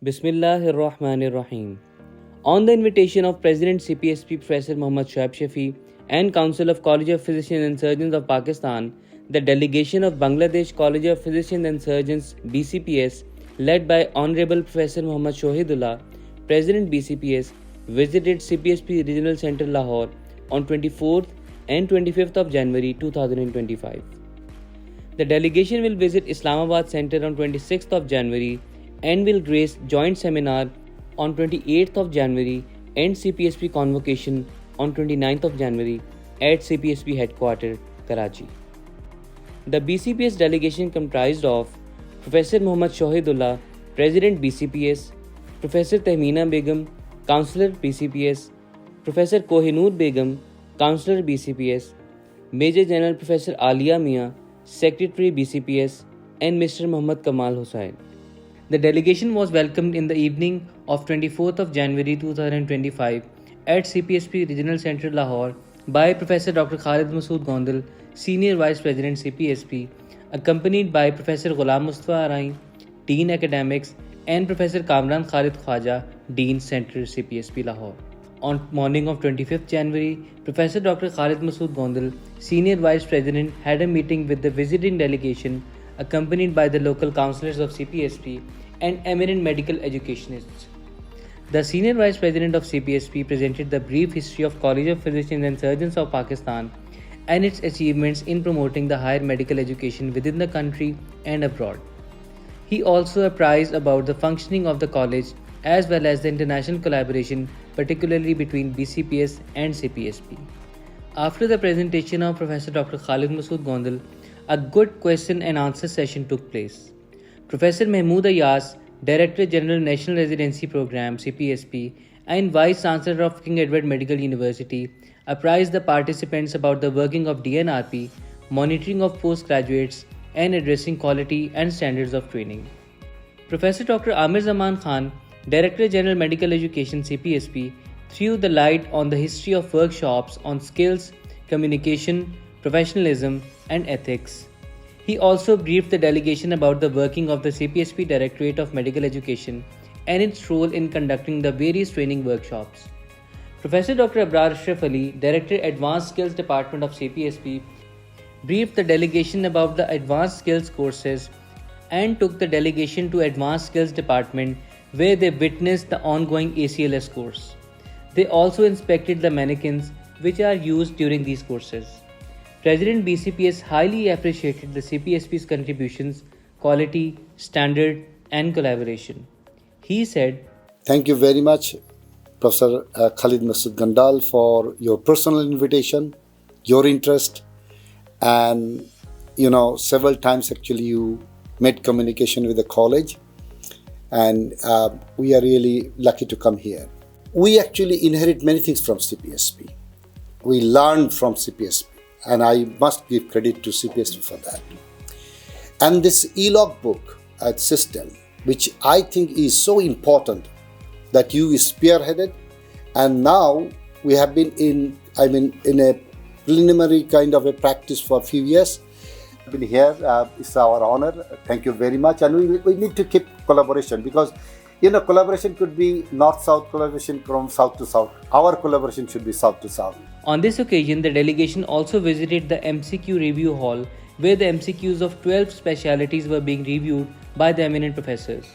Bismillahirrahmanirrahim. On the invitation of President CPSP Professor Muhammad Shoaib Shafi and Council of College of Physicians and Surgeons of Pakistan, the delegation of Bangladesh College of Physicians and Surgeons BCPS, led by Honorable Professor Muhammad Shohidullah, President BCPS, visited CPSP Regional Center Lahore on 24th and 25th of January 2025. The delegation will visit Islamabad Center on 26th of January and will grace joint seminar on 28th of January and CPSP convocation on 29th of January at CPSP headquarters, Karachi. The BCPS delegation comprised of Professor Muhammad Shohidullah, President BCPS, Professor Tehmeena Begum, Councillor BCPS, Professor Kohinoor Begum, Councillor BCPS, Major General Professor Alia Mia, Secretary BCPS, and Mr. Muhammad Kamal Hussain. The delegation was welcomed in the evening of 24th of January 2025 at CPSP Regional Center Lahore by Professor Dr. Khalid Masood Gondal, Senior Vice President CPSP, accompanied by Professor Ghulam Mustafa Arain, Dean Academics, and Professor Kamran Khalid Khwaja, Dean Center CPSP Lahore. On morning of 25th January, Professor Dr. Khalid Masood Gondal, Senior Vice President, had a meeting with the visiting delegation accompanied by the local councillors of CPSP and eminent medical educationists. The Senior Vice President of CPSP presented the brief history of College of Physicians and Surgeons of Pakistan and its achievements in promoting the higher medical education within the country and abroad. He also apprised about the functioning of the college as well as the international collaboration, particularly between BCPS and CPSP. After the presentation of Professor Dr. Khalid Masood Gondal, a good question and answer session took place. Professor Mahmood Ayas, Director General National Residency Program CPSP and Vice Chancellor of King Edward Medical University, apprised the participants about the working of DNRP, monitoring of postgraduates, and addressing quality and standards of training. Professor Dr. Amir Zaman Khan, Director General Medical Education CPSP, threw the light on the history of workshops on skills, communication, professionalism, and ethics. He also briefed the delegation about the working of the CPSP Directorate of Medical Education and its role in conducting the various training workshops. Professor Dr. Abrar Ashraf Ali, Director Advanced Skills Department of CPSP, briefed the delegation about the Advanced Skills courses and took the delegation to Advanced Skills Department where they witnessed the ongoing ACLS course. They also inspected the mannequins which are used during these courses. President BCPS highly appreciated the CPSP's contributions, quality, standard, and collaboration. He said, "Thank you very much, Professor Khalid Masood Gondal, for your personal invitation, your interest, and several times actually you made communication with the college, and we are really lucky to come here. We actually inherit many things from CPSP. We learn from CPSP. And I must give credit to CPSP for that. And this e-log book system, which I think is so important that you spearheaded, and now we have been in a preliminary kind of a practice for a few years. Been here, it's our honor. Thank you very much. And we need to keep collaboration because collaboration could be north-south collaboration from south to south. Our collaboration should be south to south. On this occasion, the delegation also visited the MCQ review hall where the MCQs of 12 specialities were being reviewed by the eminent professors.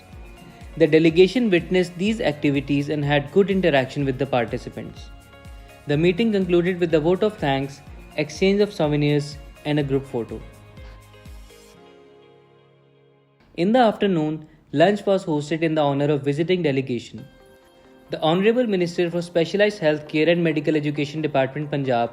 The delegation witnessed these activities and had good interaction with the participants. The meeting concluded with a vote of thanks, exchange of souvenirs, and a group photo. In the afternoon, lunch was hosted in the honor of visiting delegation. The Honorable Minister for Specialized Healthcare and Medical Education Department Punjab,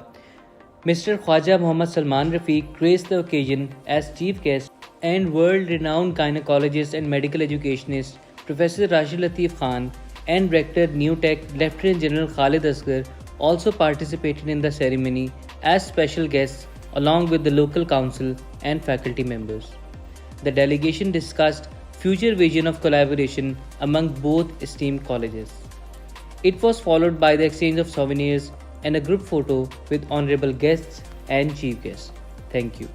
Mr. Khwaja Muhammad Salman Rafiq, graced the occasion as chief guest, and world-renowned gynecologist and medical educationist Professor Rashid Latif Khan and Rector NUTech Lieutenant General Khalid Asghar also participated in the ceremony as special guests along with the local council and faculty members. The delegation discussed future vision of collaboration among both esteemed colleges. It was followed by the exchange of souvenirs and a group photo with honorable guests and chief guests. Thank you.